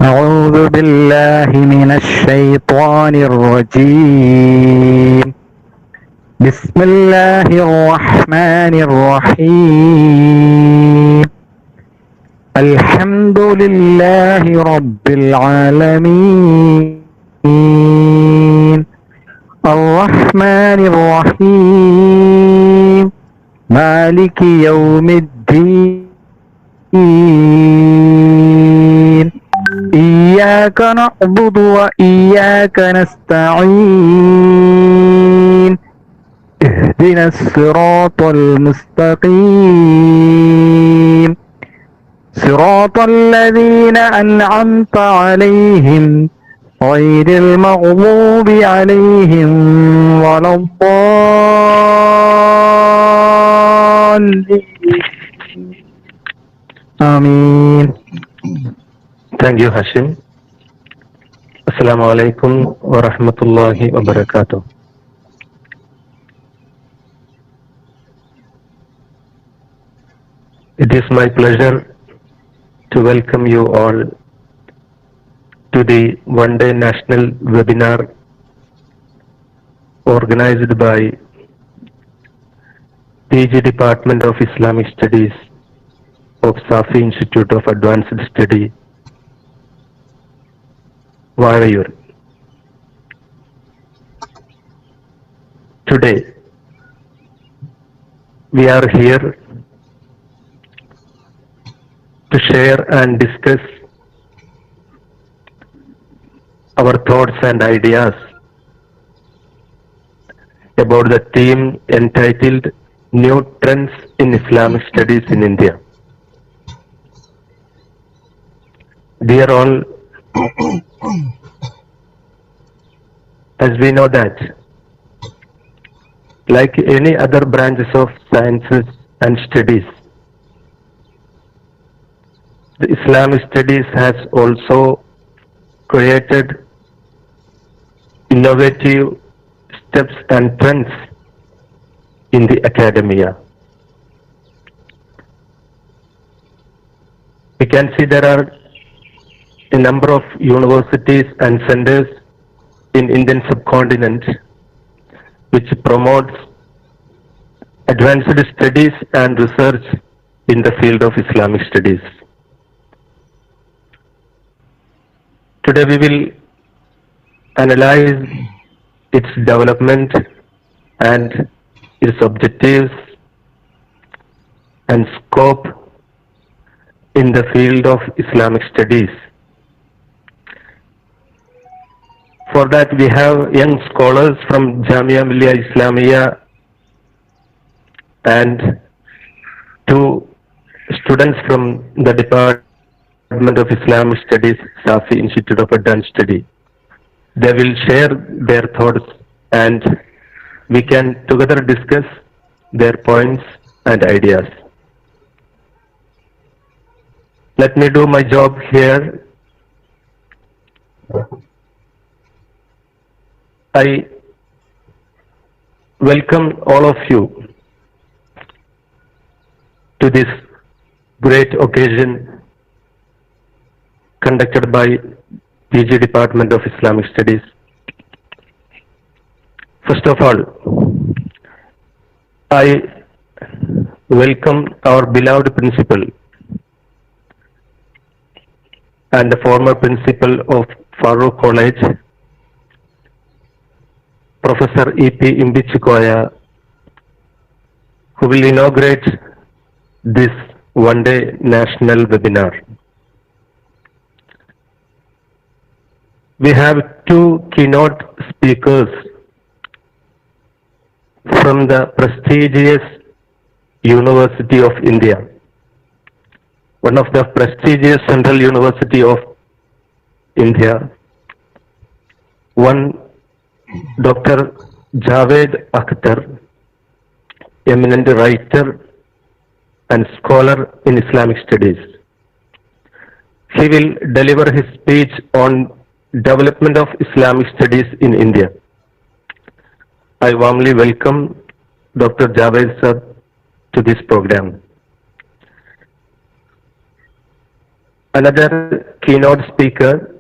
أعوذ بالله من الشيطان الرجيم. بسم الله الرحمن الرحيم. الحمد لله رب العالمين. الرحمن الرحيم. مالك يوم الدين. إياك نعبد وإياك نستعين. اهدنا الصراط المستقيم. صراط الذين أنعمت عليهم غير المغضوب عليهم ولا الضالين. آمين. Thank you, Hashim. Assalamu alaikum wa rahmatullahi wa barakatuh. It is my pleasure to welcome you all to the one-day national webinar organized by PG Department of Islamic Studies of Safi Institute of Advanced Study, Varayur. Today, we are here to share and discuss our thoughts and ideas about the theme entitled New Trends in Islamic Studies in India. Dear all, as we know that, like any other branches of sciences and studies, the Islamic studies has also created innovative steps and trends in the academia. We can see there are a number of universities and centers in Indian subcontinent which promotes advanced studies and research in the field of Islamic studies. Today we will analyze its development and its objectives and scope in the field of Islamic studies. For that we have young scholars from Jamia Millia Islamia and two students from the Department of Islamic Studies, Safi Institute of Advanced Study. They will share their thoughts and we can together discuss their points and ideas. Let me do my job here. I welcome all of you to this great occasion conducted by PG Department of Islamic Studies. First of all, I welcome our beloved principal and the former principal of Farooq College, Professor E.P. Imbichikoya, who will inaugurate this one-day national webinar. We have two keynote speakers from the prestigious University of India, one of the prestigious Central University of India, one Dr. Javed Akhtar, eminent writer and scholar in Islamic studies. He will deliver his speech on development of Islamic studies in India. I warmly welcome Dr. Javed sir to this program. Another keynote speaker,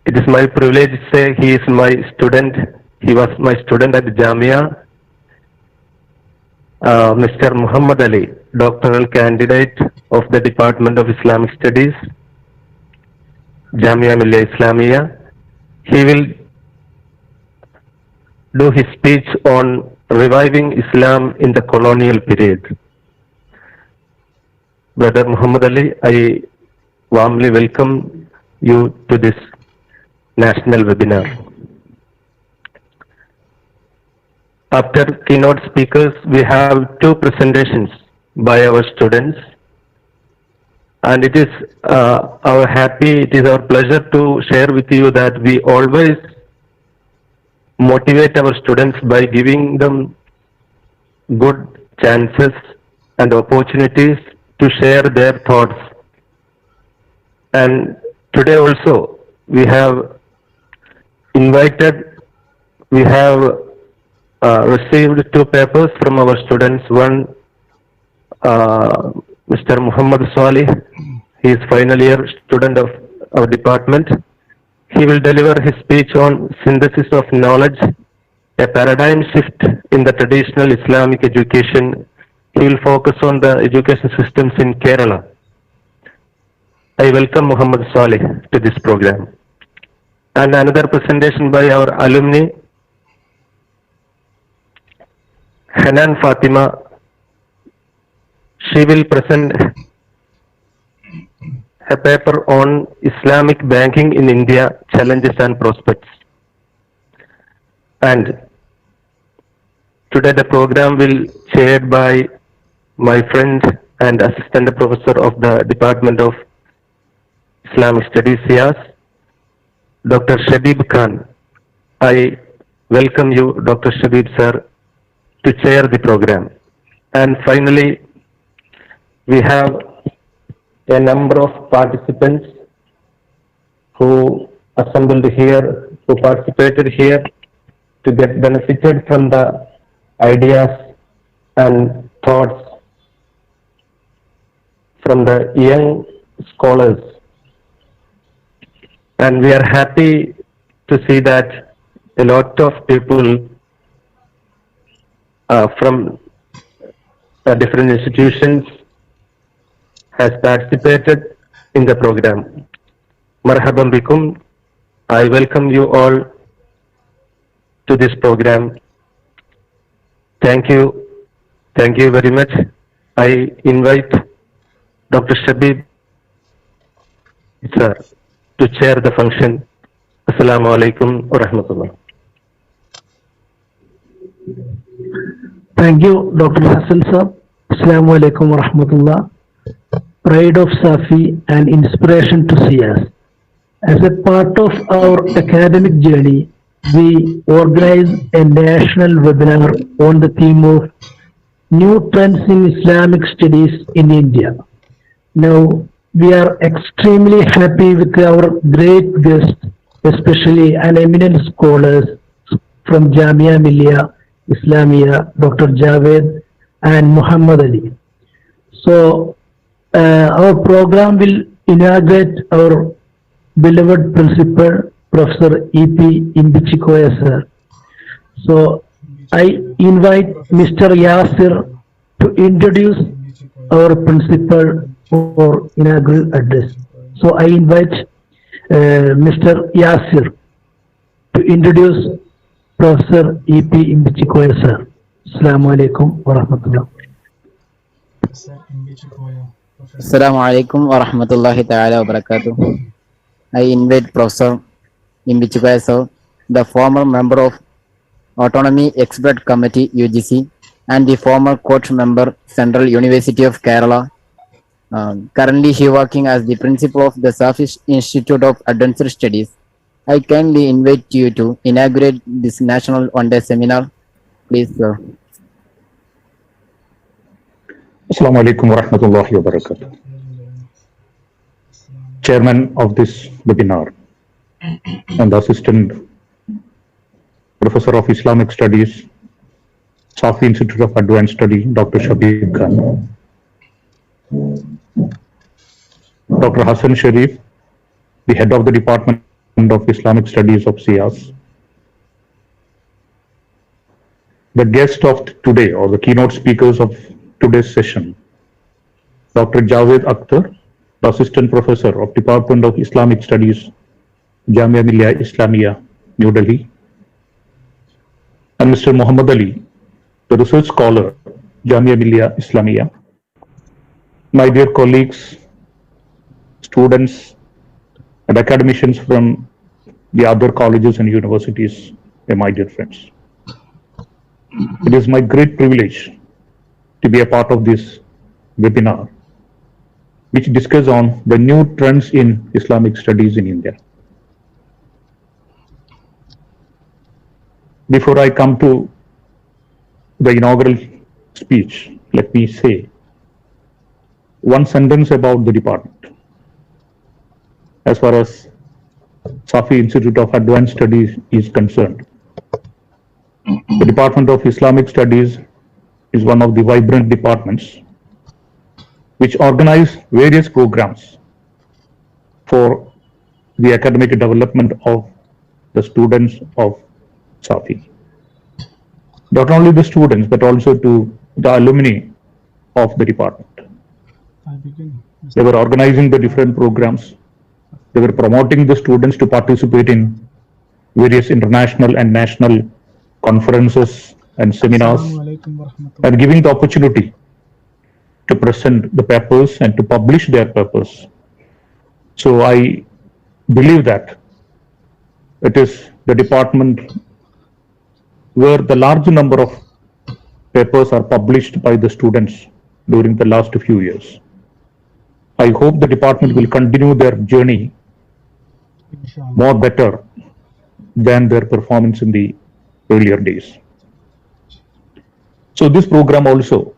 it is my privilege to say he is my student. He was my student at Jamia, Mr. Muhammad Ali, doctoral candidate of the Department of Islamic Studies, Jamia Millia Islamia. He will do his speech on reviving Islam in the colonial period. Brother Muhammad Ali, I warmly welcome you to this national webinar. After keynote speakers, we have two presentations by our students, and it is our pleasure to share with you that we always motivate our students by giving them good chances and opportunities to share their thoughts. And today also we have received two papers from our students. One, Mr. Muhammad Salih, he is final year student of our department. He will deliver his speech on synthesis of knowledge, a paradigm shift in the traditional Islamic education. He will focus on the education systems in Kerala. I welcome Muhammad Salih to this program. And another presentation by our alumni, Hanan Fatima. She will present a paper on Islamic banking in India, challenges and prospects. And today the program will chaired by my friend and assistant professor of the Department of Islamic Studies, SIAS, Dr. Shabib Khan. I welcome you, Dr. Shabib sir, to chair the program. And finally, we have a number of participants who assembled here, who participated here to get benefited from the ideas and thoughts from the young scholars. And we are happy to see that a lot of people from different institutions has participated in the program. Marhaban bikum. I welcome you all to this program. Thank you. Thank you very much. I invite Dr. Shabib sir to chair the function. Assalamu alaikum wa rahmatullah. Thank you, Dr. Hassan sir. Assalamu alaikum wa rahmatullah. Pride of Safi and inspiration to SIAS. As a part of our academic journey, we organize a national webinar on the theme of new trends in Islamic studies in India. Now, we are extremely happy with our great guests, especially an eminent scholars from Jamia Millia Islamia, Dr. Javed and Muhammad Ali. So, our program will inaugurate our beloved principal, Professor E.P. Imbichikoya sir. So, I invite Mr. Yasir to introduce our principal for inaugural address. So, I invite Mr. Yasir to introduce Professor E.P. Imbichikoya sir. Assalamu alaikum wa rahmatullah. Assalamu alaikum wa rahmatullahi ta'ala wa barakatuh. I invite Professor Imbichikoya sir, the former member of Autonomy Expert Committee UGC and the former court member Central University of Kerala. Currently he working as the principal of the Safi Institute of Advanced Studies. I kindly invite you to inaugurate this national one-day seminar. Please, sir. Assalamu alaikum wa rahmatullahi wa barakatuh. Chairman of this webinar and Assistant Professor of Islamic Studies, Safi Institute of Advanced Study, Dr. Shabib Khan. Dr. Hassan Sharif, the head of the Department of Islamic Studies of SIAS. The guest of today, or the keynote speakers of today's session, Dr. Javed Akhtar, the Assistant Professor of Department of Islamic Studies, Jamia Millia Islamia, New Delhi, and Mr. Muhammad Ali, the Research Scholar, Jamia Millia Islamia. My dear colleagues, students, and academicians from the other colleges and universities, and my dear friends. It is my great privilege to be a part of this webinar, which discusses on the new trends in Islamic studies in India. Before I come to the inaugural speech, let me say one sentence about the department. As far as Safi Institute of Advanced Studies is concerned, the Department of Islamic Studies is one of the vibrant departments which organize various programs for the academic development of the students of Safi. Not only the students, but also to the alumni of the department. They were organizing the different programs. They were promoting the students to participate in various international and national conferences and seminars, and giving the opportunity to present the papers and to publish their papers. So I believe that it is the department where the large number of papers are published by the students during the last few years. I hope the department will continue their journey more better than their performance in the earlier days. So this program also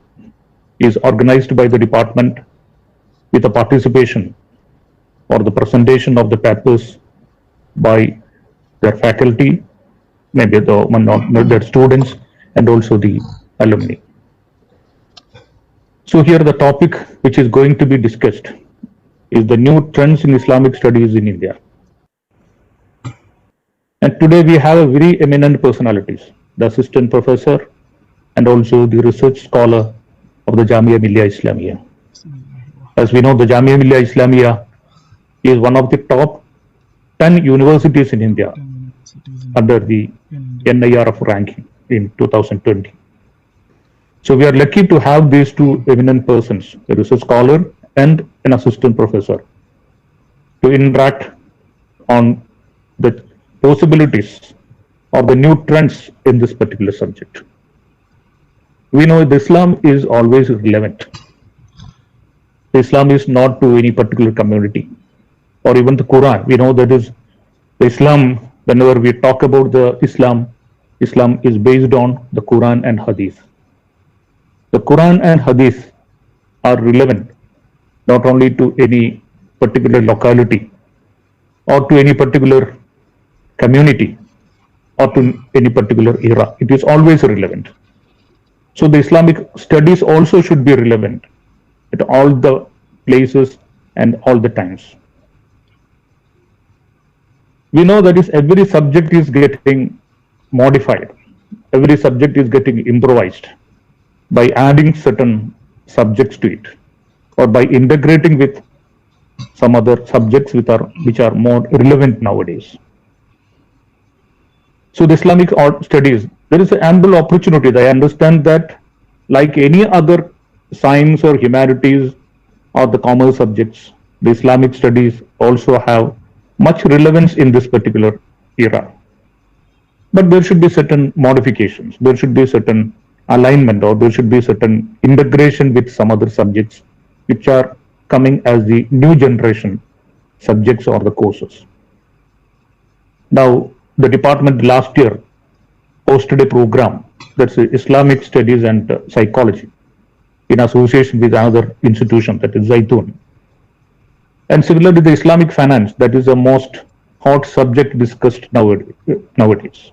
is organized by the department with the participation or the presentation of the papers by their faculty, maybe their students, and also the alumni. So here the topic which is going to be discussed is the new trends in Islamic studies in India. And today we have a very eminent personalities, the assistant professor and also the research scholar of the Jamia Millia Islamia. As we know, the Jamia Millia Islamia is one of the top 10 universities in India under the NIRF ranking in 2020. So we are lucky to have these two eminent persons, a research scholar and an assistant professor, to interact on the possibilities or the new trends in this particular subject. We know that Islam is always relevant. Islam is not to any particular community, or even the Quran. We know that is Islam, whenever we talk about the Islam is based on the Quran and Hadith. The Quran and Hadith are relevant not only to any particular locality or to any particular community or to any particular era. It is always relevant. So the Islamic studies also should be relevant at all the places and all the times. We know that every subject is getting modified. Every subject is getting improvised by adding certain subjects to it, or by integrating with some other subjects which are more relevant nowadays. So the Islamic studies, there is an ample opportunity. I understand that like any other science or humanities or the commerce subjects, the Islamic studies also have much relevance in this particular era. But there should be certain modifications. There should be certain alignment, or there should be certain integration with some other subjects which are coming as the new generation subjects or the courses. Now, the department last year hosted a program, that's Islamic Studies and Psychology, in association with another institution, that is Zaitun. And similarly, the Islamic finance, that is the most hot subject discussed nowadays.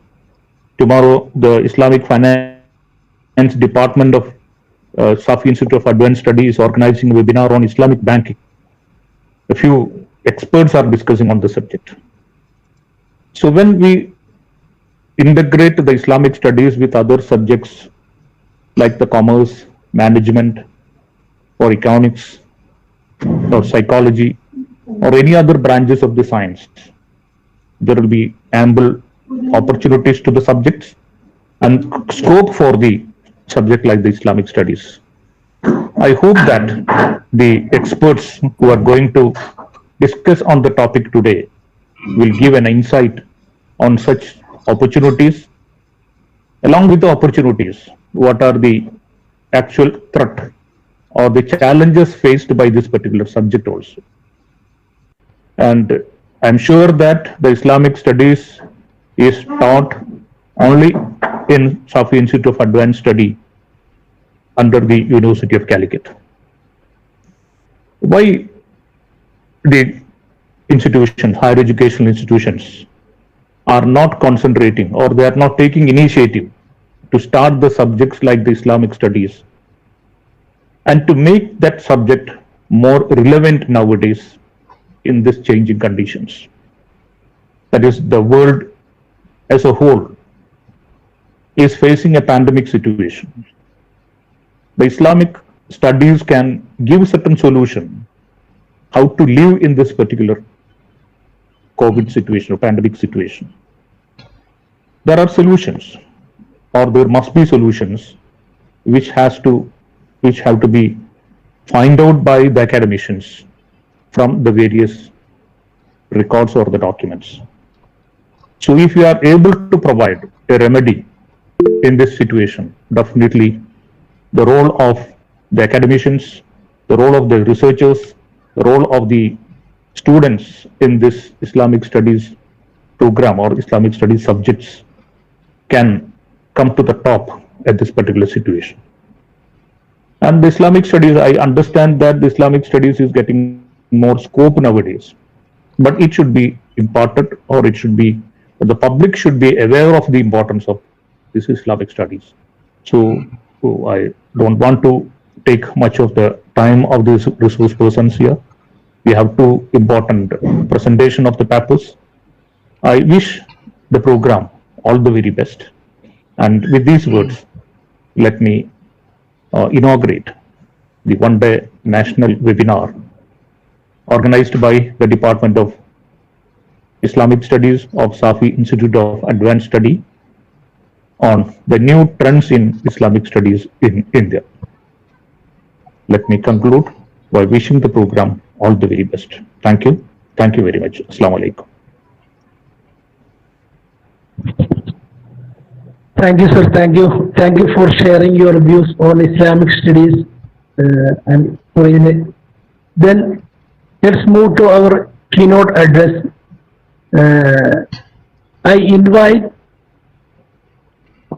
Tomorrow, the Islamic finance department of Safi Institute of Advanced Study is organizing a webinar on Islamic banking. A few experts are discussing on the subject. So when we integrate the Islamic studies with other subjects like the commerce, management, or economics, or psychology, or any other branches of the science, there will be ample opportunities to the subjects and scope for the subject like the Islamic studies. I hope that the experts who are going to discuss on the topic today will give an insight on such opportunities. Along with the opportunities, what are the actual threat or the challenges faced by this particular subject also. And I'm sure that the Islamic studies is taught only in Safi Institute of Advanced Study under the University of Calicut. Why the institutions, higher educational institutions, are not concentrating or they are not taking initiative to start the subjects like the Islamic studies and to make that subject more relevant nowadays in this changing conditions? That is, the world as a whole is facing a pandemic situation. The Islamic studies can give certain solution how to live in this particular COVID situation or pandemic situation. There are solutions, or there must be solutions, which have to be found out by the academicians from the various records or the documents. So if you are able to provide a remedy in this situation, definitely the role of the academicians, the role of the researchers, the role of the students in this Islamic studies program or Islamic studies subjects can come to the top at this particular situation. And the Islamic studies, I understand that the Islamic studies is getting more scope nowadays, but it should be imparted, or it should be, the public should be aware of the importance of this Islamic studies. So I don't want to take much of the time of these resource persons here. We have two important presentation of the papers. I wish the program all the very best. And with these words, let me inaugurate the one-day national webinar organized by the Department of Islamic Studies of Safi Institute of Advanced Study on the new trends in Islamic studies in India. Let me conclude by wishing the program all the very best. Thank you. Thank you very much. Assalamu alaikum. Thank you, sir. Thank you. Thank you for sharing your views on Islamic studies and foreign. Then let's move to our keynote address. I invite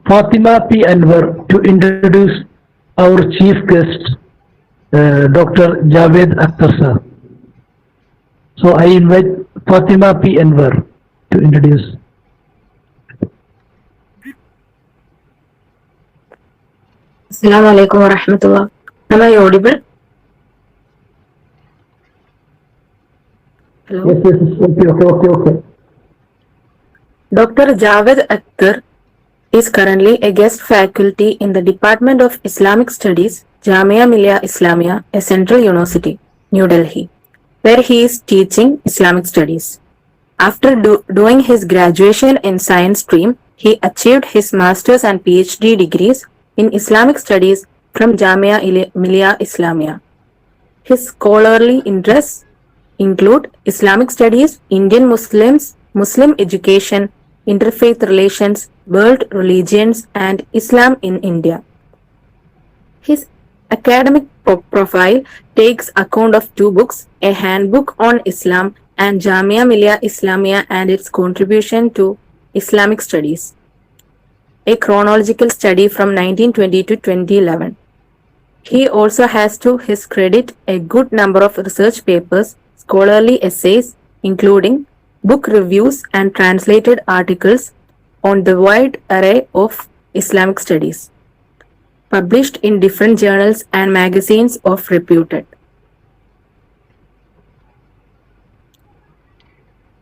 Fatima P. Anwar to introduce our chief guest, Dr. Javed Akhtar sir. So I invite Fatima P. Anwar to introduce. Assalamu alaikum wa rahmatullah. Am I audible? Hello? Yes. Okay. Dr. Javed Akhtar is currently a guest faculty in the Department of Islamic Studies, Jamia Millia Islamia, a central university, New Delhi, where he is teaching Islamic studies. After doing his graduation in science stream, he achieved his master's and PhD degrees in Islamic studies from Jamia Millia Islamia. His scholarly interests include Islamic studies, Indian Muslims, Muslim education, interfaith relations, world religions, and Islam in India. His academic profile takes account of two books, a handbook on Islam and Jamia Millia Islamia and its contribution to Islamic studies, a chronological study from 1920 to 2011. He also has to his credit a good number of research papers, scholarly essays, including book reviews and translated articles on the wide array of Islamic studies. published in different journals and magazines of reputed.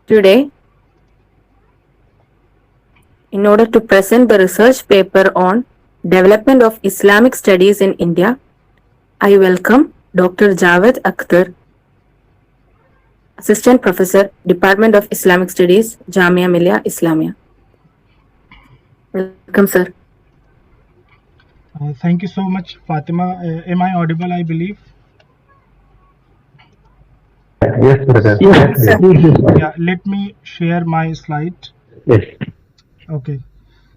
Today, in order to present the research paper on development of Islamic studies in India, I welcome Dr. Javed Akhtar, Assistant Professor, Department of Islamic Studies, Jamia Millia Islamia. Welcome, sir. Thank you so much, Fatima. Am I audible, I believe? Yes, brother. Yes, Yes. yes. Yeah, let me share my slide. Yes. Okay.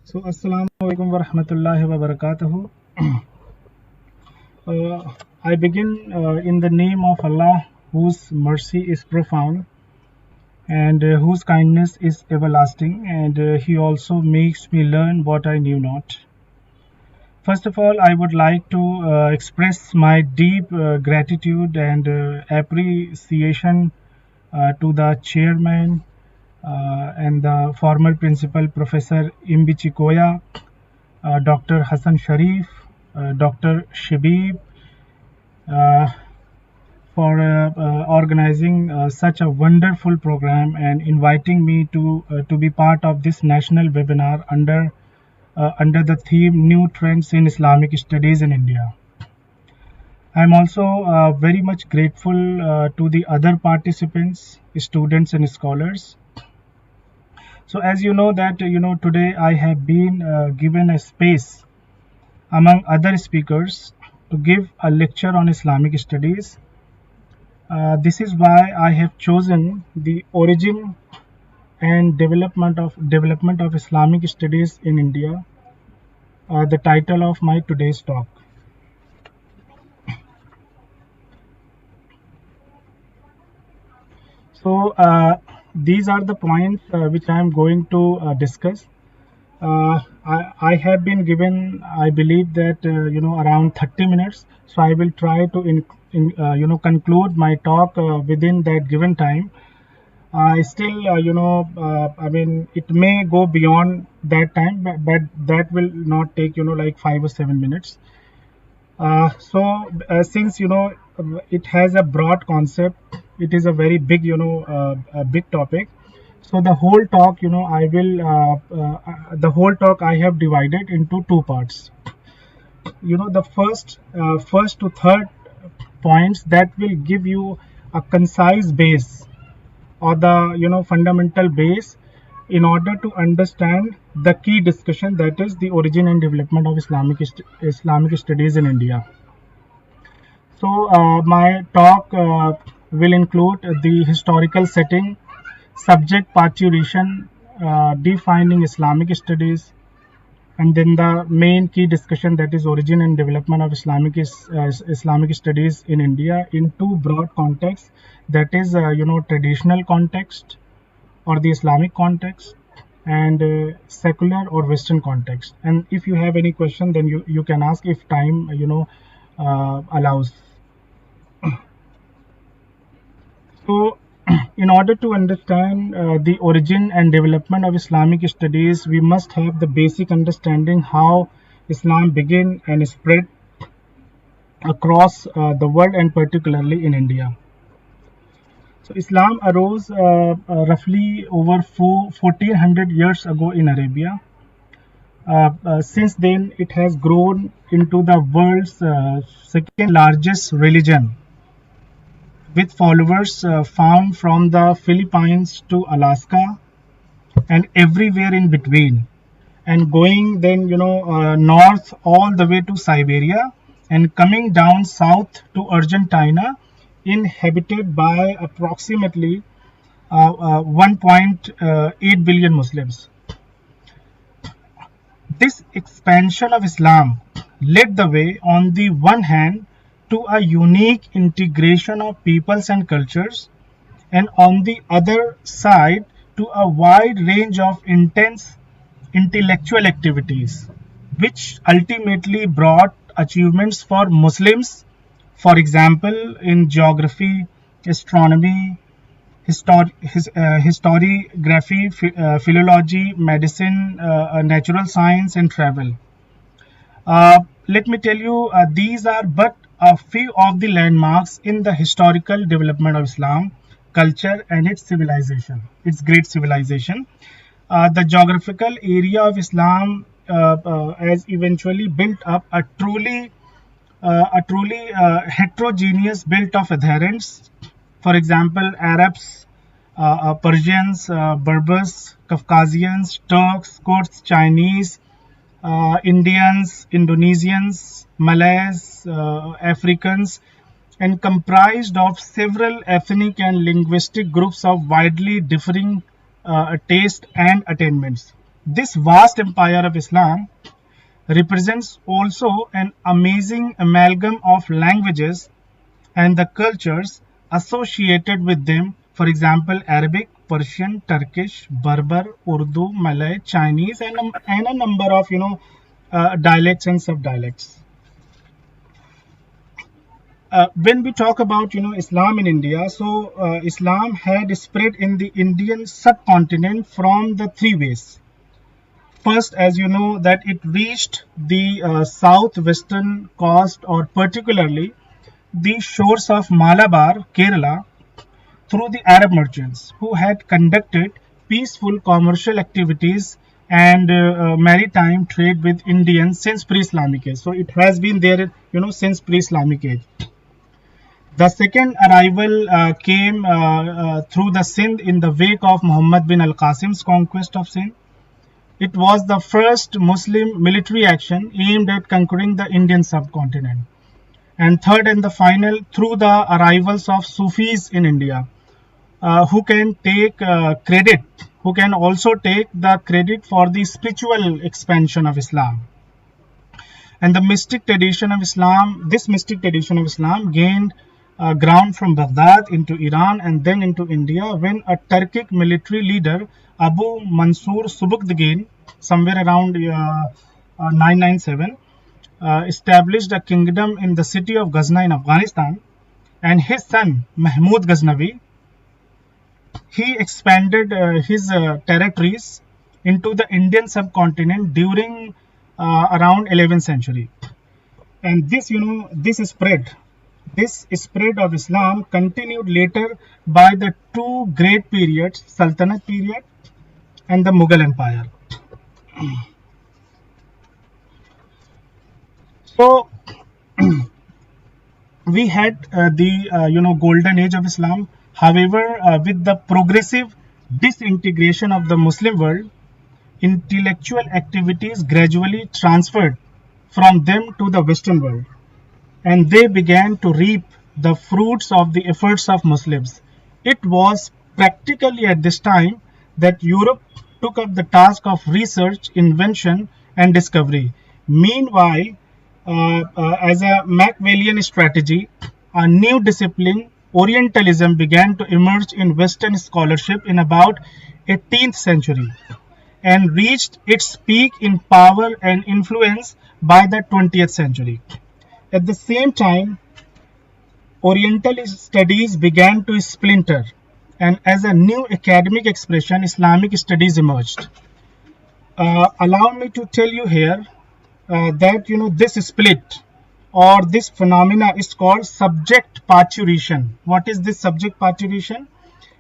So, Assalamu alaikum wa rahmatullahi wa barakatuhu. I begin in the name of Allah, whose mercy is profound and whose kindness is everlasting, and He also makes me learn what I knew not. First of all, I would like to express my deep gratitude and appreciation to the chairman and the former principal, Professor Imbichikoya, Dr. Hassan Sharif, Dr. Shabib, for organizing such a wonderful program and inviting me to be part of this national webinar under the theme New Trends in Islamic Studies in India. I am also very much grateful to the other participants, students and scholars. So as you know that today I have been given a space among other speakers to give a lecture on Islamic studies. This is why I have chosen the origin and development of Islamic studies in India, the title of my today's talk. So these are the points which I am going to discuss. I have been given, I believe that around 30 minutes. So I will try to conclude my talk within that given time. Still, I mean, it may go beyond that time, but that will not take like 5 or 7 minutes. Since it has a broad concept, it is a very big a big topic. So the whole talk the whole talk I have divided into two parts. The first to third points that will give you a concise base or the fundamental base in order to understand the key discussion, that is the origin and development of Islamic studies in India. So my talk will include the historical setting, subject parturition, defining Islamic studies, and then the main key discussion, that is origin and development of Islamic studies in India in two broad contexts, that is traditional context or the Islamic context, and secular or Western context. And if you have any question, then you can ask if time allows. So in order to understand the origin and development of Islamic studies, we must have the basic understanding how Islam began and spread across the world, and particularly in India. So Islam arose roughly over 1400 years ago in Arabia. Since then, it has grown into the world's second largest religion, with followers found from the Philippines to Alaska and everywhere in between, and going then north all the way to Siberia and coming down south to Argentina, inhabited by approximately 1.8 billion Muslims. This expansion of Islam led the way, on the one hand, to a unique integration of peoples and cultures, and on the other side to a wide range of intense intellectual activities, which ultimately brought achievements for Muslims, for example in geography, astronomy, historiography, philology, medicine, natural science and travel. Let me tell you, these are but a few of the landmarks in the historical development of Islam, culture, and its civilization, its great civilization. The geographical area of Islam has eventually built up a truly heterogeneous built of adherents. For example, Arabs, Persians, Berbers, Caucasians, Turks, Kurds, Chinese, Indians, Indonesians, Malays, Africans, and comprised of several ethnic and linguistic groups of widely differing taste and attainments. This vast empire of Islam represents also an amazing amalgam of languages and the cultures associated with them. For example, Arabic, Persian, Turkish, Berber, Urdu, Malay, Chinese, and a number of dialects and subdialects. When we talk about Islam in India, so Islam had spread in the Indian subcontinent from the three ways. First, as you know, that it reached the southwestern coast, or particularly the shores of Malabar, Kerala, through the Arab merchants who had conducted peaceful commercial activities and maritime trade with Indians since pre-Islamic age. So it has been there, since pre-Islamic age. The second arrival came through the Sindh in the wake of Muhammad bin al-Qasim's conquest of Sindh. It was the first Muslim military action aimed at conquering the Indian subcontinent. And third and the final, through the arrivals of Sufis in India, who can take credit, who can also take the credit for the spiritual expansion of Islam. And the mystic tradition of Islam, this mystic tradition of Islam gained ground from Baghdad into Iran and then into India when a Turkic military leader, Abu Mansur Subukdegin, somewhere around 997, established a kingdom in the city of Ghazna in Afghanistan, and his son Mahmud Ghaznavi, he expanded his territories into the Indian subcontinent during around 11th century. And this spread of Islam continued later by the two great periods, Sultanate period and the Mughal Empire. So we had the golden age of Islam. However, with the progressive disintegration of the Muslim world, intellectual activities gradually transferred from them to the Western world, and they began to reap the fruits of the efforts of Muslims. It was practically at this time that Europe took up the task of research, invention, and discovery. Meanwhile, as a Machiavellian strategy, a new discipline, Orientalism, began to emerge in Western scholarship in about 18th century and reached its peak in power and influence by the 20th century. At the same time, Oriental studies began to splinter, and as a new academic expression, Islamic studies emerged. Allow me to tell you here that this split or this phenomena is called subject parturition. What is this subject parturition?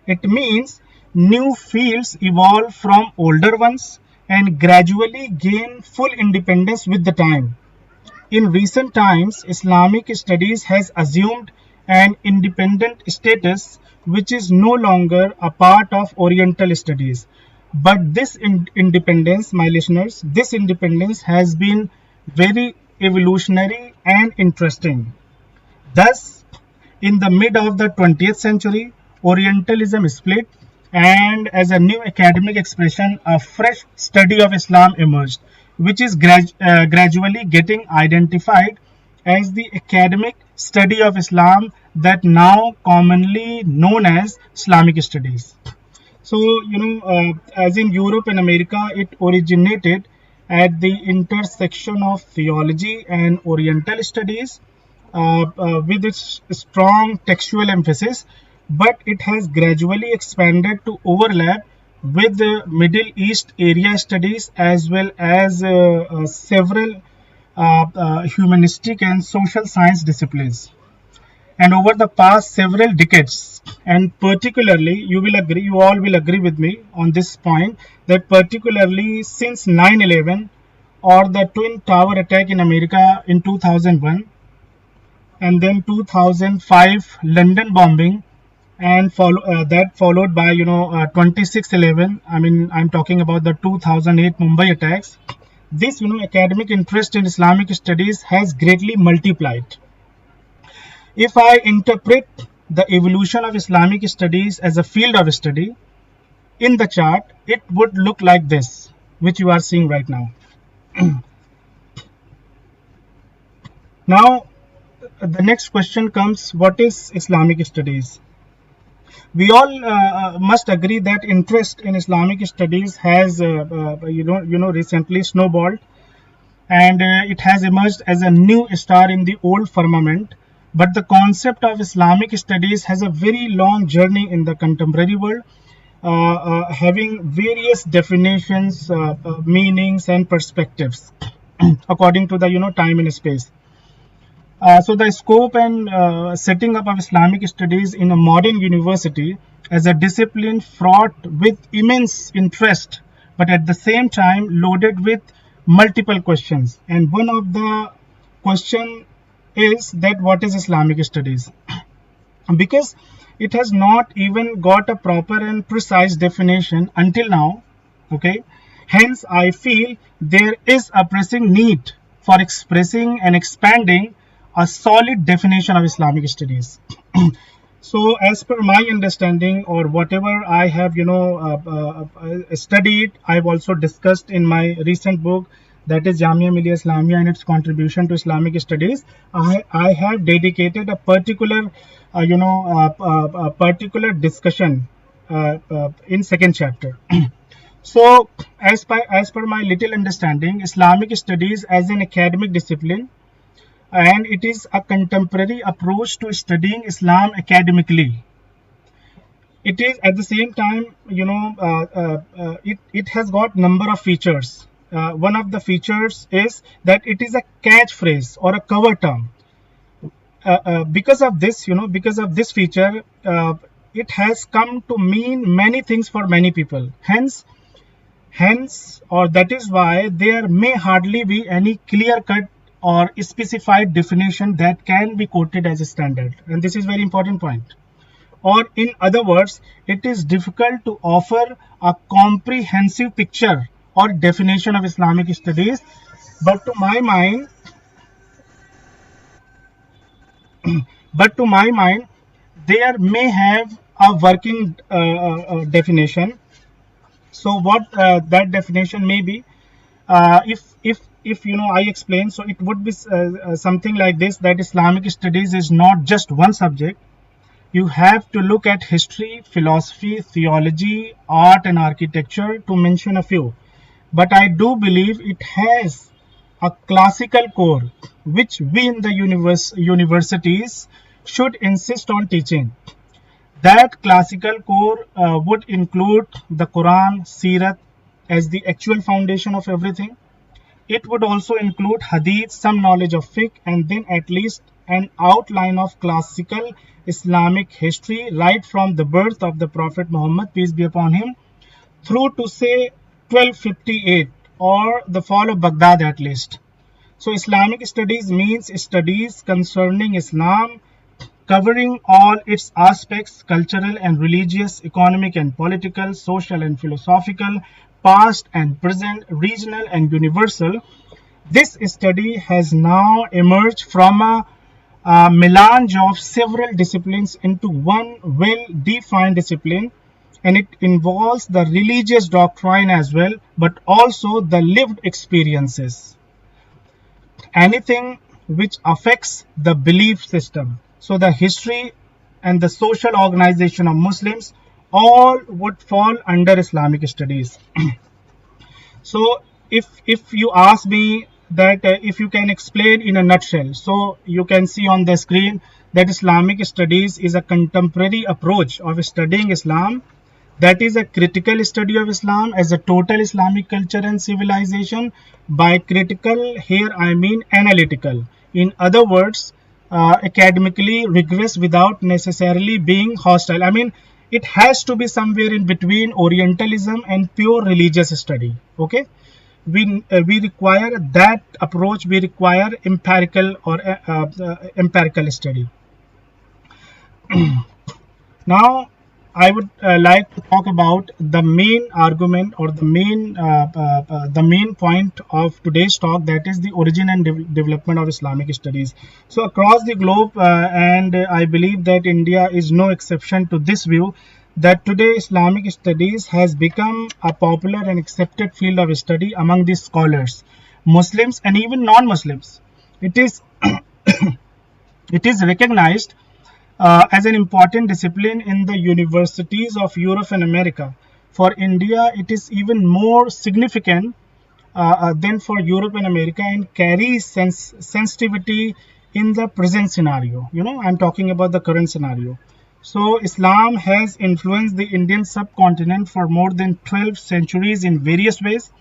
It means new fields evolve from older ones and gradually gain full independence with the time. In recent times, Islamic studies has assumed an independent status which is no longer a part of Oriental studies. But this independence, my listeners, this independence has been very evolutionary and interesting. Thus, in the mid of the 20th century, Orientalism split, and as a new academic expression, a fresh study of Islam emerged, which is gradually getting identified as the academic study of Islam that now commonly known as Islamic studies. So, as in Europe and America, it originated at the intersection of theology and Oriental studies with its strong textual emphasis, but it has gradually expanded to overlap with the Middle East area studies as well as several humanistic and social science disciplines. And over the past several decades, and particularly, you all will agree with me on this point, that particularly since 9/11 or the Twin Tower attack in America in 2001, and then 2005 London bombing, and that followed by 26/11. I mean, I'm talking about the 2008 Mumbai attacks. This academic interest in Islamic studies has greatly multiplied. If I interpret the evolution of Islamic studies as a field of study, in the chart, it would look like this, which you are seeing right now. Now, the next question comes, what is Islamic studies? We all must agree that interest in Islamic studies has, recently snowballed, and it has emerged as a new star in the old firmament. But the concept of Islamic studies has a very long journey in the contemporary world, having various definitions, meanings, and perspectives according to the time and space. So the scope and setting up of Islamic studies in a modern university as a discipline fraught with immense interest, but at the same time loaded with multiple questions. And one of the question is that what is Islamic studies? Because it has not even got a proper and precise definition until now. Okay, hence I feel there is a pressing need for expressing and expanding a solid definition of Islamic studies. So as per my understanding, or whatever I have studied, I've also discussed in my recent book, that is Jamia Millia Islamia and its contribution to Islamic studies. I have dedicated a particular particular discussion in second chapter. So as per my little understanding, Islamic studies as an academic discipline, and it is a contemporary approach to studying Islam academically. It is at the same time, it has got number of features. One of the features is that it is a catchphrase or a cover term. Because of this, feature, it has come to mean many things for many people. Hence, or that is why there may hardly be any clear-cut or specified definition that can be quoted as a standard. And this is very important point. Or in other words, it is difficult to offer a comprehensive picture or definition of Islamic studies, but to my mind, there may have a working definition. So what that definition may be, if I explain, so it would be something like this, that Islamic studies is not just one subject. You have to look at history, philosophy, theology, art and architecture, to mention a few. But I do believe it has a classical core, which we in the universities should insist on teaching. That classical core would include the Quran, Sirat as the actual foundation of everything. It would also include Hadith, some knowledge of fiqh, and then at least an outline of classical Islamic history, right from the birth of the Prophet Muhammad, peace be upon him, through to say 1258 or the fall of Baghdad at least. So Islamic studies means studies concerning Islam, covering all its aspects, cultural and religious, economic and political, social and philosophical, past and present, regional and universal. This study has now emerged from a melange of several disciplines into one well-defined discipline, and it involves the religious doctrine as well, but also the lived experiences. Anything which affects the belief system. So the history and the social organization of Muslims all would fall under Islamic studies. So if you ask me that if you can explain in a nutshell, so you can see on the screen that Islamic studies is a contemporary approach of studying Islam That is a critical study of Islam as a total Islamic culture and civilization. By critical, here I mean analytical. In other words, academically rigorous without necessarily being hostile. I mean, it has to be somewhere in between Orientalism and pure religious study. Okay, we require that approach. We require empirical or empirical study. Now, I would like to talk about the main argument or the main point of today's talk, that is the origin and development of Islamic studies. So across the globe, and I believe that India is no exception to this view, that today Islamic studies has become a popular and accepted field of study among the scholars, Muslims and even non-Muslims. It is it is recognized as an important discipline in the universities of Europe and America. For India, it is even more significant than for Europe and America, and carries sensitivity in the present scenario. You know, I'm talking about the current scenario. So Islam has influenced the Indian subcontinent for more than 12 centuries in various ways,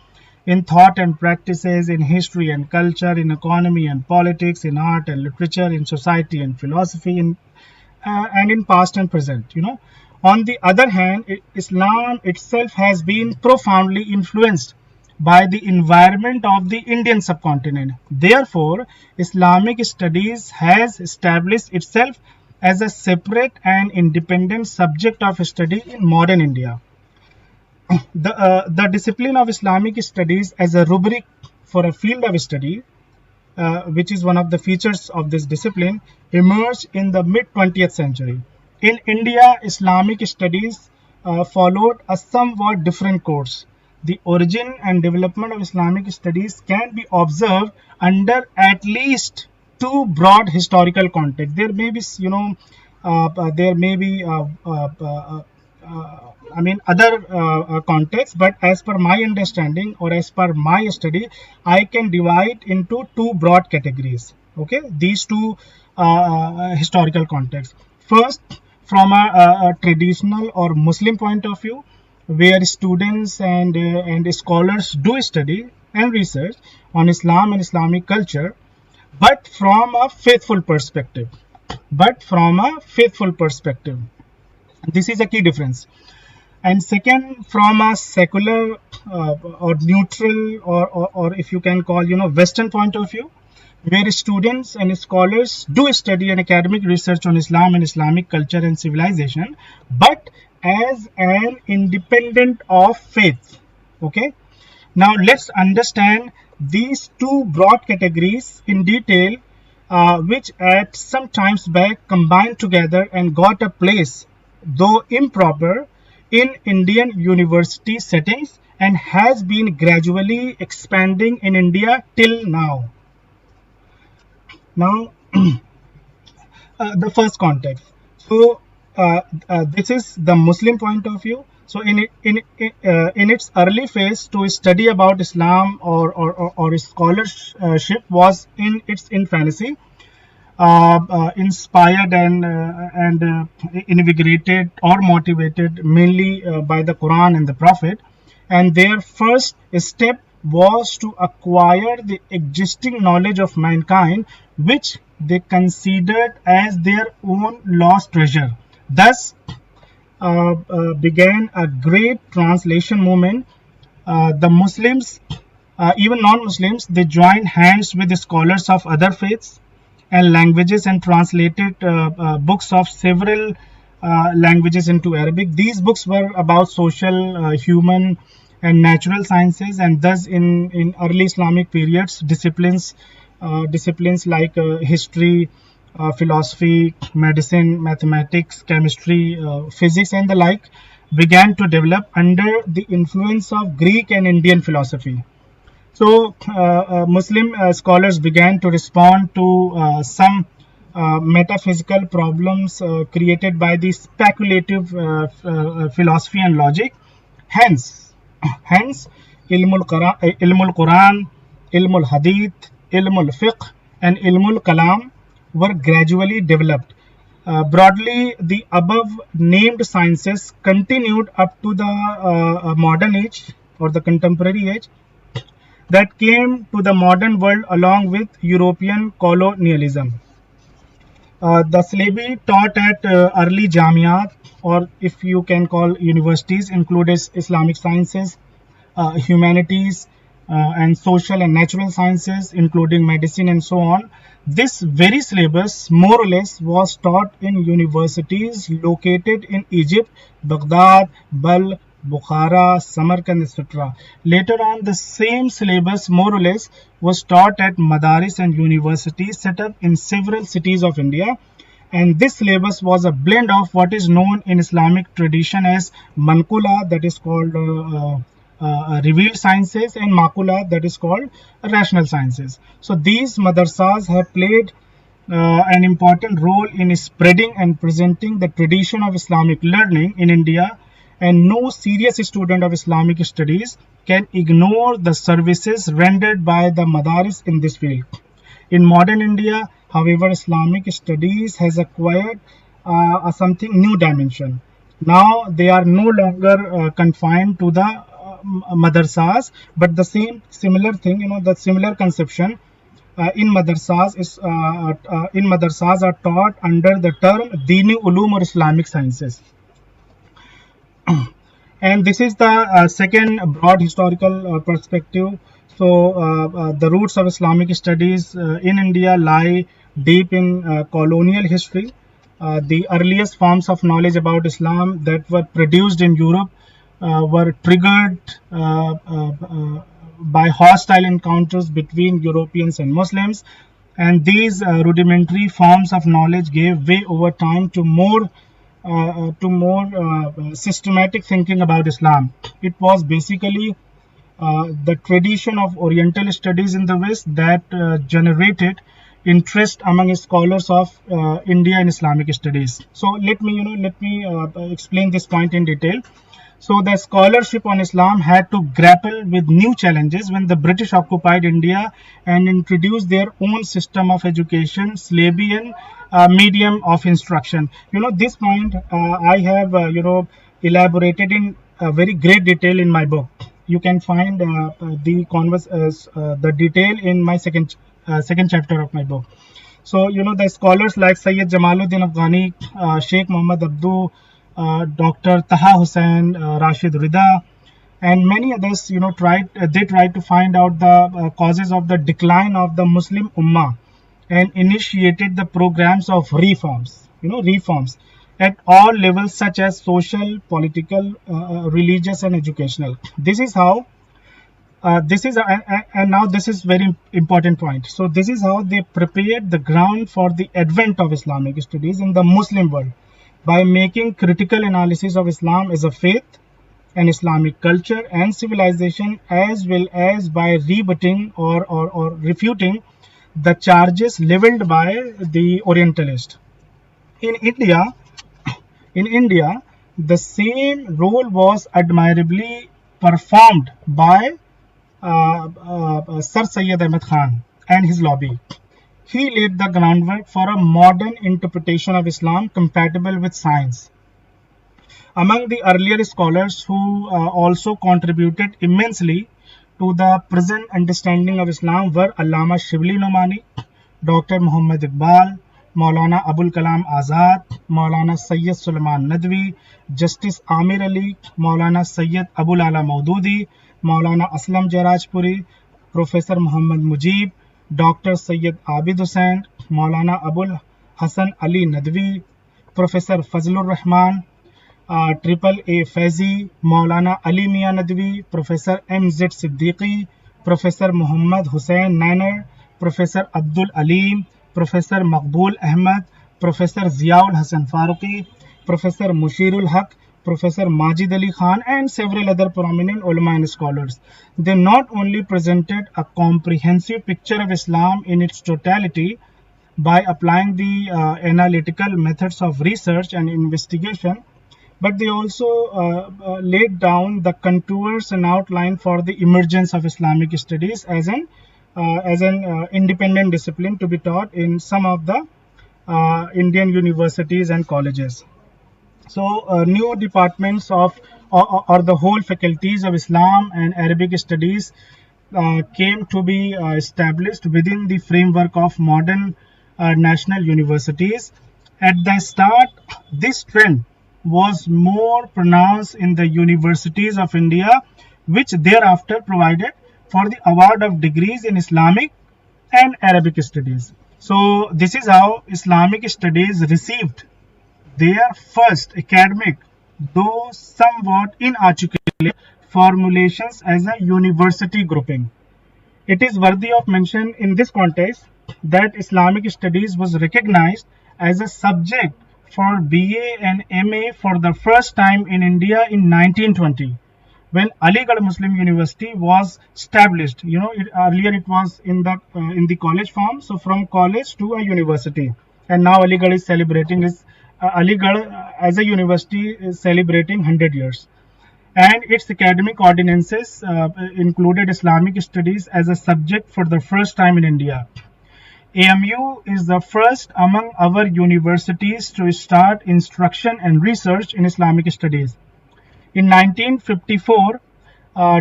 in thought and practices, in history and culture, in economy and politics, in art and literature, in society and philosophy, and in past and present. You know, on the other hand, Islam itself has been profoundly influenced by the environment of the Indian subcontinent. Therefore, Islamic studies has established itself as a separate and independent subject of study in modern India. The discipline of Islamic studies as a rubric for a field of study, which is one of the features of this discipline, emerged in the mid-20th century. In India, Islamic studies followed a somewhat different course. The origin and development of Islamic studies can be observed under at least two broad historical contexts. There may be, you know, other contexts, but as per my understanding or as per my study, I can divide into two broad categories. Okay, these two historical contexts. First, from a traditional or Muslim point of view, where students and scholars do study and research on Islam and Islamic culture, but from a faithful perspective. This is a key difference. And second, from a secular or neutral or if you can call, you know, Western point of view, where students and scholars do study and academic research on Islam and Islamic culture and civilization, but as an independent of faith. Okay, now let's understand these two broad categories in detail, which at some times back combined together and got a place, though improper, in Indian university settings, and has been gradually expanding in India till now. Now, the first context. So, this is the Muslim point of view. So, in its early phase, to study about Islam or scholarship was in its infancy, inspired and invigorated or motivated mainly by the Quran and the Prophet, and their first step was to acquire the existing knowledge of mankind, which they considered as their own lost treasure. Thus began a great translation movement. The Muslims, even non-Muslims, they joined hands with the scholars of other faiths and languages and translated books of several languages into Arabic. These books were about social, human and natural sciences, and thus in early Islamic periods, disciplines like history, philosophy, medicine, mathematics, chemistry, physics and the like began to develop under the influence of Greek and Indian philosophy. So Muslim scholars began to respond to some metaphysical problems created by the speculative philosophy and logic. Hence Ilmul Quran, Ilmul Hadith, Ilmul Fiqh and Ilmul Kalam were gradually developed. Broadly, the above named sciences continued up to the modern age or the contemporary age that came to the modern world along with European colonialism. The syllabi taught at early Jamiat, or if you can call universities, included Islamic sciences, humanities, and social and natural sciences, including medicine and so on. This very syllabus, more or less, was taught in universities located in Egypt, Baghdad, Balkh, Bukhara, Samarkand, etc. Later on, the same syllabus, more or less, was taught at madaris and universities set up in several cities of India. And this syllabus was a blend of what is known in Islamic tradition as Mankula, that is called revealed sciences, and Makula, that is called rational sciences. So these madrasas have played an important role in spreading and presenting the tradition of Islamic learning in India, and no serious student of Islamic studies can ignore the services rendered by the madaris in this field. In modern India, however, Islamic studies has acquired something new dimension. Now they are no longer confined to the madrasas, but the similar thing, the similar conception in madrasas are taught under the term Dini Ulum or Islamic sciences. And this is the second broad historical perspective. So the roots of Islamic studies in India lie deep in colonial history. The earliest forms of knowledge about Islam that were produced in Europe were triggered by hostile encounters between Europeans and Muslims, and these rudimentary forms of knowledge gave way over time to more systematic thinking about Islam. It was basically the tradition of Oriental studies in the West that generated interest among scholars of India in Islamic studies. So let me explain this point in detail. So the scholarship on Islam had to grapple with new challenges when the British occupied India and introduced their own system of education, Slavian medium of instruction. This point I have elaborated in very great detail in my book. You can find the detail in my second chapter of my book. So the scholars like Sayyid Jamaluddin Afghani, Sheikh Muhammad Abdu, Dr. Taha Hussain, Rashid Rida, and many others, tried to find out the causes of the decline of the Muslim Ummah and initiated the programs of reforms at all levels such as social, political, religious, and educational. This is how. And now this is very important point. So this is how they prepared the ground for the advent of Islamic studies in the Muslim world, by making critical analysis of Islam as a faith and Islamic culture and civilization, as well as by rebutting or refuting the charges leveled by the Orientalist. In India, the same role was admirably performed by Sir Syed Ahmad Khan and his lobby. He laid the groundwork for a modern interpretation of Islam compatible with science. Among the earlier scholars who also contributed immensely to the present understanding of Islam were Allama Shibli Nomani, Dr. Muhammad Iqbal, Maulana Abul Kalam Azad, Maulana Sayyid Sulaiman Nadwi, Justice Amir Ali, Maulana Sayyid Abul Ala Maududi, Maulana Aslam Jarajpuri, Professor Muhammad Mujib, Dr. Sayyid Abid Hussain, Maulana Abul Hassan Ali Nadwi, Professor Fazlur Rahman, Triple A Faizi, Maulana Ali Mia Nadwi, Professor M.Z. Siddiqui, Professor Muhammad Hussain Nainer, Professor Abdul Alim, Professor Maqbul Ahmad, Professor Ziaul Hassan Faruqi, Professor Mushirul Haq, Professor Majid Ali Khan, and several other prominent ulama and scholars. They not only presented a comprehensive picture of Islam in its totality by applying the analytical methods of research and investigation, but they also laid down the contours and outline for the emergence of Islamic studies as an independent discipline to be taught in some of the Indian universities and colleges. So new departments of or the whole faculties of Islam and Arabic studies came to be established within the framework of modern national universities. At the start, this trend was more pronounced in the universities of India, which thereafter provided for the award of degrees in Islamic and Arabic studies. So this is how Islamic studies received their first academic, though somewhat inarticulate, formulations as a university grouping. It is worthy of mention in this context that Islamic studies was recognized as a subject for BA and MA for the first time in India in 1920 when Aligarh Muslim University was established. Earlier it was in the college form, so from college to a university, and now Aligarh is celebrating Aligarh as a university is celebrating 100 years, and its academic ordinances included Islamic studies as a subject for the first time in India. AMU is the first among our universities to start instruction and research in Islamic studies. In 1954,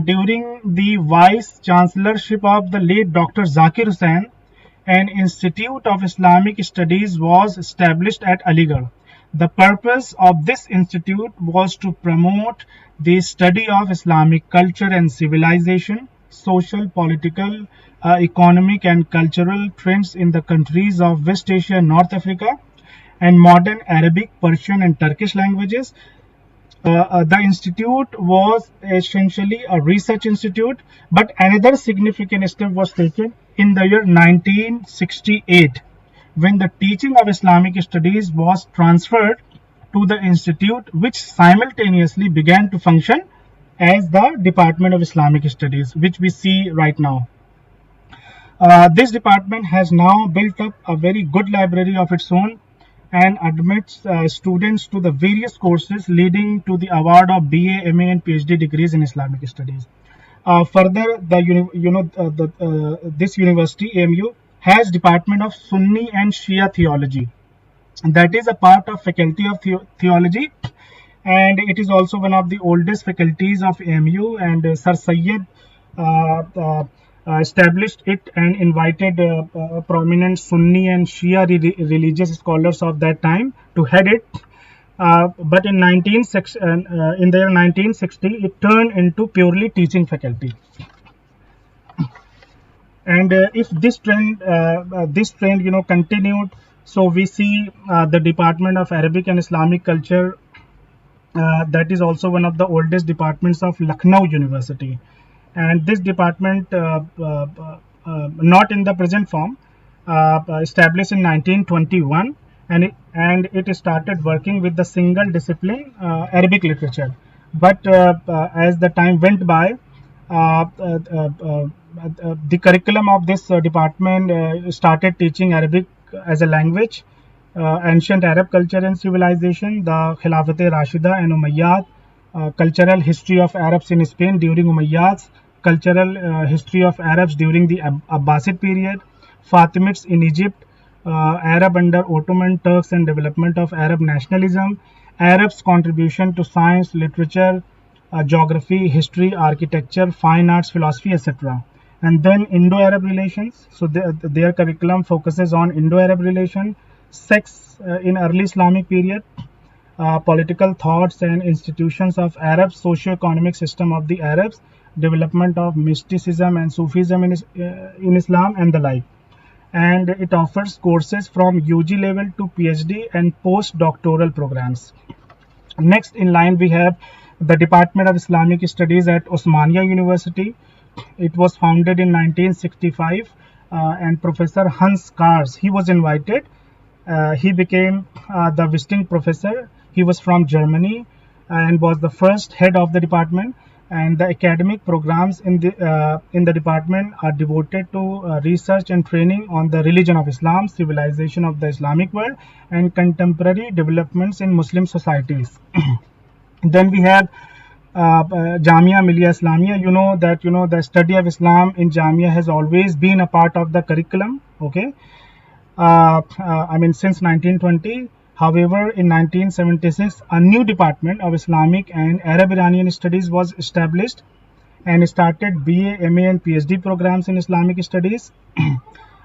during the Vice Chancellorship of the late Dr. Zakir Hussain, an Institute of Islamic Studies was established at Aligarh. The purpose of this institute was to promote the study of Islamic culture and civilization, social, political, economic and cultural trends in the countries of West Asia and North Africa, and modern Arabic, Persian and Turkish languages. The institute was essentially a research institute, but another significant step was taken in the year 1968 when the teaching of Islamic studies was transferred to the institute, which simultaneously began to function as the Department of Islamic Studies, which we see right now. This department has now built up a very good library of its own and admits students to the various courses leading to the award of BA, MA and PhD degrees in Islamic studies. Further, this university, AMU, has Department of Sunni and Shia Theology. That is a part of Faculty of Theology, and it is also one of the oldest faculties of AMU, and Sir Syed established it and invited prominent Sunni and Shia religious scholars of that time to head it. But in the year 1960, it turned into purely teaching faculty. And if this trend continued, so we see the Department of Arabic and Islamic Culture, that is also one of the oldest departments of Lucknow University. And this department, not in the present form, established in 1921, and it started working with the single discipline Arabic literature. But as the time went by, the curriculum of this department started teaching Arabic as a language, ancient Arab culture and civilization, the Khilafat-e-Rashida and Umayyad, cultural history of Arabs in Spain during Umayyads, cultural history of Arabs during the Abbasid period, Fatimids in Egypt, Arab under Ottoman Turks and development of Arab nationalism, Arabs' contribution to science, literature, geography, history, architecture, fine arts, philosophy, etc. And then Indo-Arab relations. So their curriculum focuses on Indo-Arab relation, sex in early Islamic period, political thoughts and institutions of Arabs, socio-economic system of the Arabs, development of mysticism and Sufism in Islam, and the like. And it offers courses from UG level to PhD and postdoctoral programs. Next in line, we have the Department of Islamic Studies at Osmania University. It was founded in 1965, and Professor Hans Kars, he was invited. He became the visiting professor. He was from Germany and was the first head of the department. And the academic programs in the department are devoted to research and training on the religion of Islam, civilization of the Islamic world, and contemporary developments in Muslim societies. Then we have Jamia Millia Islamia. You know that the study of Islam in Jamia has always been a part of the curriculum. Okay. since 1920. However, in 1976, a new department of Islamic and Arab Iranian Studies was established and started BA, MA, and PhD programs in Islamic Studies.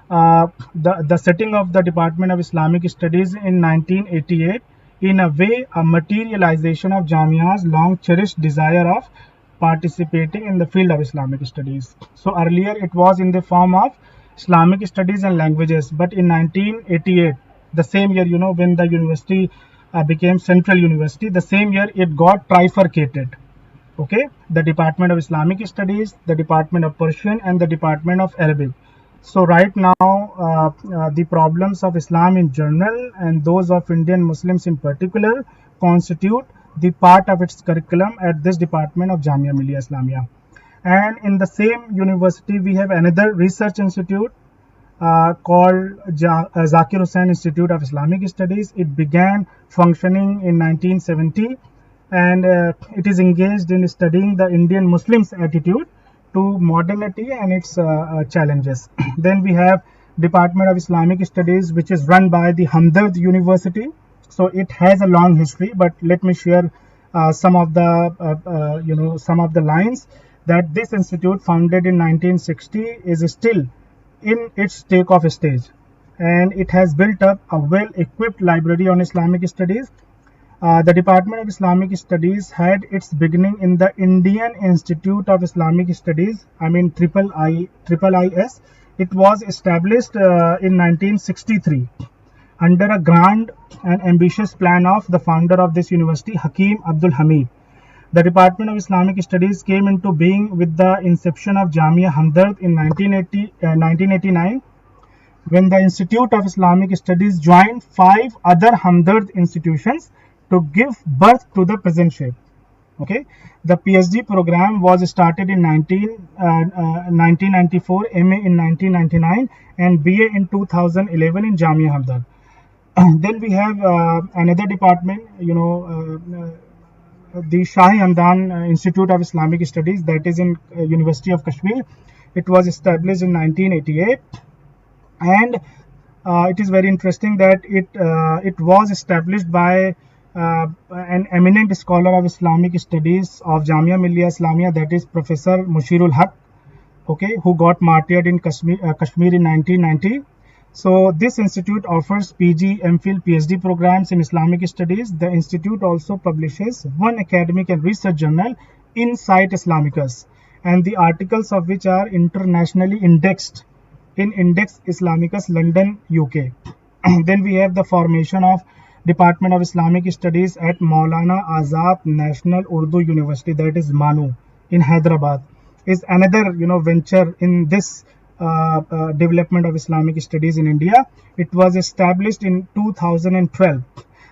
The setting of the Department of Islamic Studies in 1988, in a way, a materialization of Jamia's long cherished desire of participating in the field of Islamic Studies. So earlier it was in the form of Islamic Studies and Languages, but in 1988, the same year, when the university became Central University, the same year it got trifurcated. Okay, the Department of Islamic Studies, the Department of Persian, and the Department of Arabic. So right now, the problems of Islam in general and those of Indian Muslims in particular constitute the part of its curriculum at this department of Jamia Millia Islamia. And in the same university, we have another research institute called Zakir Hussain Institute of Islamic Studies. It began functioning in 1970, and it is engaged in studying the Indian Muslims' attitude to modernity and its challenges. Then we have Department of Islamic Studies, which is run by the Hamdard University. So it has a long history, but let me share some of the lines that this institute, founded in 1960, is still in its takeoff stage, and it has built up a well-equipped library on Islamic studies. The Department of Islamic Studies had its beginning in the Indian Institute of Islamic Studies, IIIS. It was established in 1963 under a grand and ambitious plan of the founder of this university, Hakim Abdul Hamid. The Department of Islamic Studies came into being with the inception of Jamia Hamdard in 1989, when the Institute of Islamic Studies joined 5 other Hamdard institutions to give birth to the present shape. Okay, the PhD program was started in 1994, MA in 1999, and BA in 2011 in Jamia Hamdard. Then we have another department, the Shahi Hamdan Institute of Islamic Studies, that is in University of Kashmir. It was established in 1988, and it is very interesting that it was established by an eminent scholar of Islamic Studies of Jamia Millia Islamia, that is Professor Mushirul Haq, okay, who got martyred in Kashmir in 1990. So this institute offers PG, MPhil, PhD programs in Islamic Studies. The institute also publishes one academic and research journal, Insight Islamicus, and the articles of which are internationally indexed in Index Islamicus London, UK. Then we have the formation of Department of Islamic Studies at Maulana Azad National Urdu University, that is MANU, in Hyderabad, is another venture in this development of Islamic Studies in India. It was established in 2012.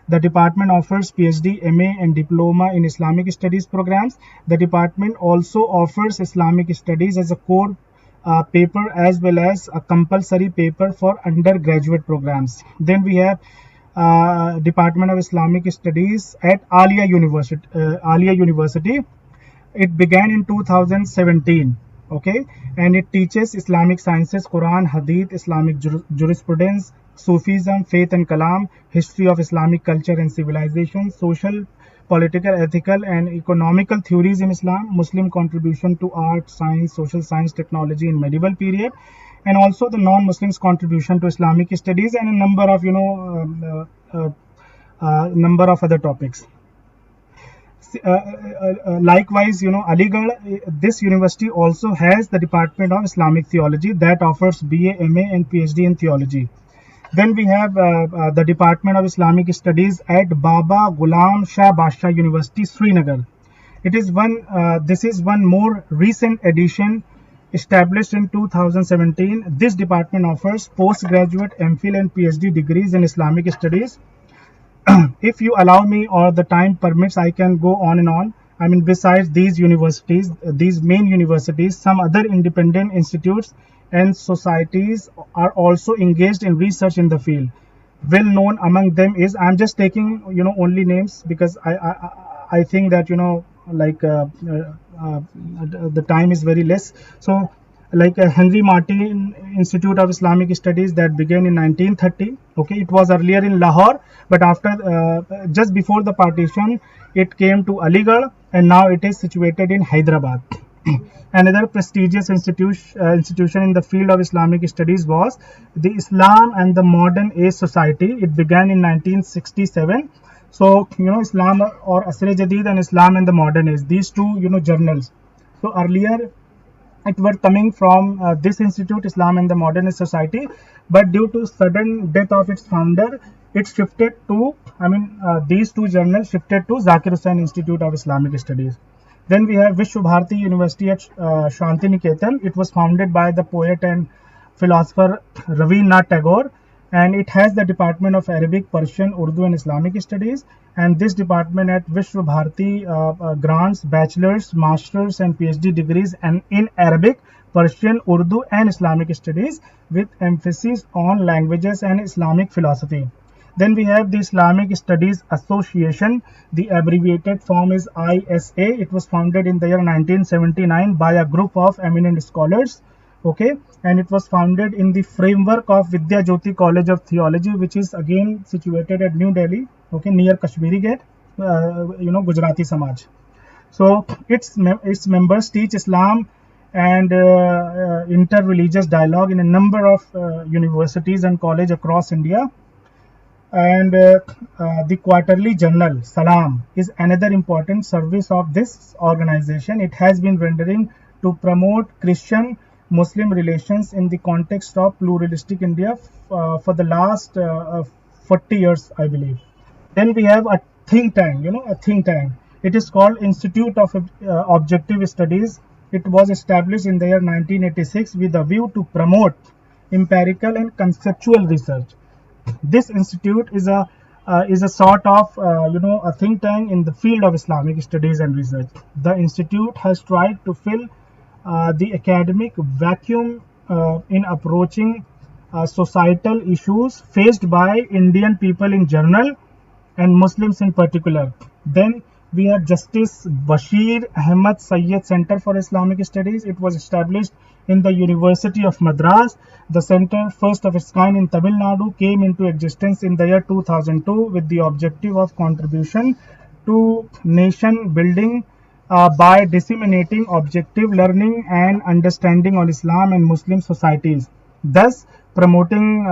The department offers PhD, MA, and diploma in Islamic Studies programs. The department also offers Islamic Studies as a core paper as well as a compulsory paper for undergraduate programs. Then we have Department of Islamic Studies at Alia University. It began in 2017. Okay, and it teaches Islamic sciences, Quran, Hadith, Islamic jurisprudence, Sufism, faith and Kalam, history of Islamic culture and civilization, social, political, ethical, and economical theories in Islam, Muslim contribution to art, science, social science, technology in medieval period, and also the non-Muslims' contribution to Islamic studies, and a number of other topics. Likewise, Aligarh, this university also has the Department of Islamic Theology that offers BA, MA, and PhD in theology. Then we have the Department of Islamic Studies at Baba Ghulam Shah Basha University, Srinagar. This is one more recent addition, established in 2017. This department offers postgraduate, MPhil, and PhD degrees in Islamic Studies. If you allow me or the time permits, I can go on and on. Besides these universities, these main universities, some other independent institutes and societies are also engaged in research in the field. Well known among them is, I'm just taking only names because I think that the time is very less. So like Henry Martin Institute of Islamic Studies that began in 1930. Okay, it was earlier in Lahore, but after just before the partition, it came to Aligarh, and now it is situated in Hyderabad. Another prestigious institution in the field of Islamic studies was the Islam and the Modern Age Society. It began in 1967. So, Islam or Asr Jadid and Islam and the Modern Age, these two, journals. So earlier it were coming from this institute, Islam and the Modern Age Society, but due to sudden death of its founder, it shifted to, these two journals shifted to Zakir Hussain Institute of Islamic Studies. Then we have Vishwa Bharati University at Shantiniketan. It was founded by the poet and philosopher Rabindranath Tagore, and it has the Department of Arabic, Persian, Urdu and Islamic Studies. And this department at Vishwa Bharati grants bachelor's, master's and PhD degrees and in Arabic, Persian, Urdu and Islamic Studies with emphasis on languages and Islamic philosophy. Then we have the Islamic Studies Association. The abbreviated form is ISA. It was founded in the year 1979 by a group of eminent scholars. Okay, and it was founded in the framework of Vidya Jyoti College of Theology, which is again situated at New Delhi, okay, near Kashmiri Gate, Gujarati Samaj. So its members teach Islam and inter-religious dialogue in a number of universities and colleges across India. And the quarterly journal Salam is another important service of this organization. It has been rendering to promote Christian Muslim relations in the context of pluralistic India for the last 40 years, I believe. Then we have a think tank, a think tank. It is called Institute of Objective Studies. It was established in the year 1986 with a view to promote empirical and conceptual research. This institute is a sort of a think tank in the field of Islamic studies and research. The institute has tried to fill the academic vacuum in approaching societal issues faced by Indian people in general and Muslims in particular. Then we have Justice Bashir Ahmad Sayyed Center for Islamic Studies. It was established in the University of Madras. The center, first of its kind in Tamil Nadu, came into existence in the year 2002 with the objective of contribution to nation building by disseminating objective learning and understanding on Islam and Muslim societies, thus promoting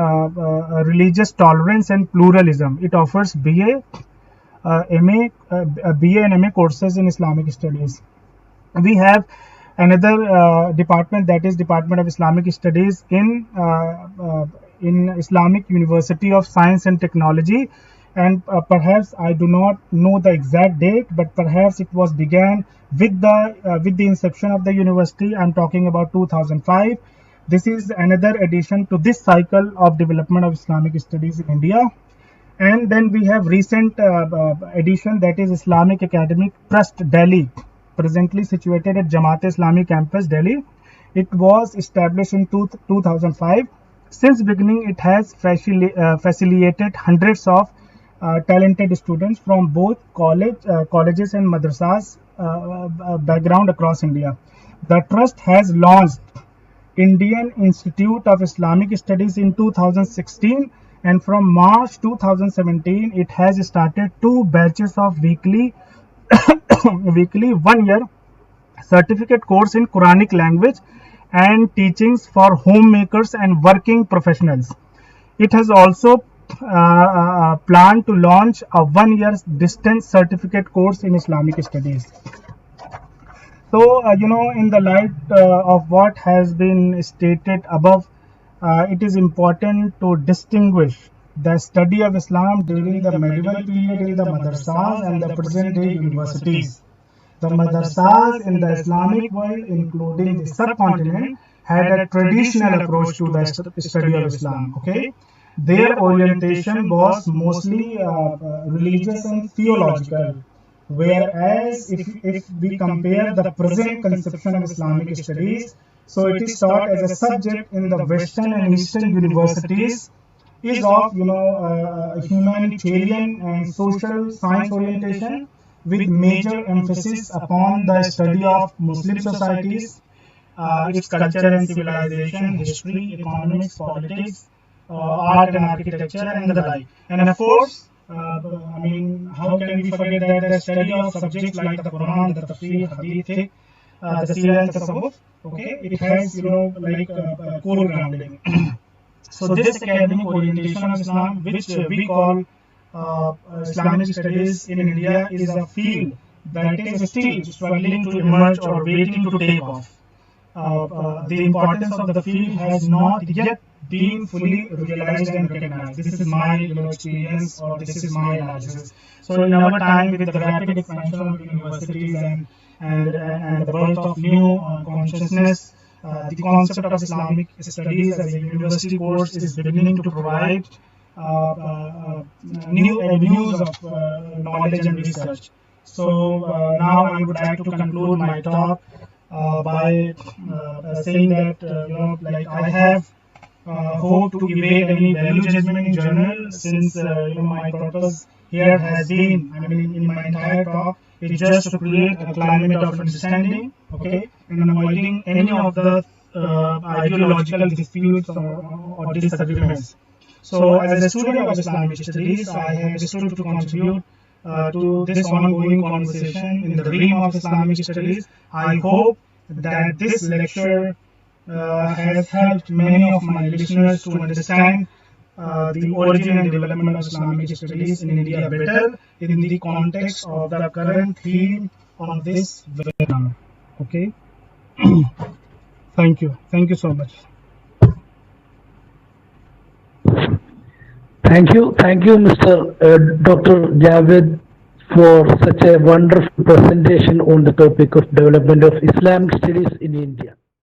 religious tolerance and pluralism. It offers BA and MA courses in Islamic studies. We have another department, that is Department of Islamic Studies in Islamic University of Science and Technology, and perhaps I do not know the exact date, but perhaps it was began with the inception of the university. I'm talking about 2005. This is another addition to this cycle of development of Islamic studies in India. And then we have recent addition, that is Islamic Academic Trust Delhi, presently situated at Jamaat Islami campus, Delhi. It was established in 2005. Since beginning, it has facilitated hundreds of talented students from both colleges and madrasas background across India. The trust has launched Indian Institute of Islamic Studies in 2016, and from March 2017 it has started 2 batches of weekly 1 year certificate course in Quranic language and teachings for homemakers and working professionals. It has also planned to launch a 1 year distance certificate course in Islamic studies. So, in the light of what has been stated above, it is important to distinguish the study of Islam during the medieval period in the madrasas and the present day universities. The madrasas in the Islamic world, including the subcontinent, had a traditional approach to the study of Islam. Okay, their orientation was mostly religious and theological. Whereas if we compare the present conception of Islamic studies, so it is taught as a subject in the Western and Eastern universities, is of humanitarian and social science orientation, with major emphasis upon the study of Muslim societies its culture and civilization, history, economics, politics, art and architecture, and the like. And of course, I mean, how can we forget that the study of subjects like the Quran, the Tafsir, Hadith, the Seerah and Tasawwuf, okay, it has, like core grounding. So this academic orientation of Islam, which we call Islamic studies in India, is a field that is still struggling to emerge or waiting to take off. The importance of the field has not yet been fully realized and recognized. This is my experience, or this is my analysis. So in our time, with the rapid expansion of universities and the birth of new consciousness, the concept of Islamic studies as a university course is beginning to provide new avenues of knowledge and research. So now I would like to conclude my talk by saying that like I have hope to evade any value judgment in journal, since my purpose here has been, I mean, in my entire talk, is just to create a climate of understanding, okay, and avoiding any of the ideological disputes or disagreements. So as a student of Islamic studies, I have stood to contribute to this ongoing conversation in the realm of Islamic studies. I hope that this lecture has helped many of my listeners to understand the origin and development of Islamic studies in India better in the context of the current theme of this webinar. Okay. Thank you so much. Thank you, Mr. Dr. Javed, for such a wonderful presentation on the topic of development of Islamic studies in India.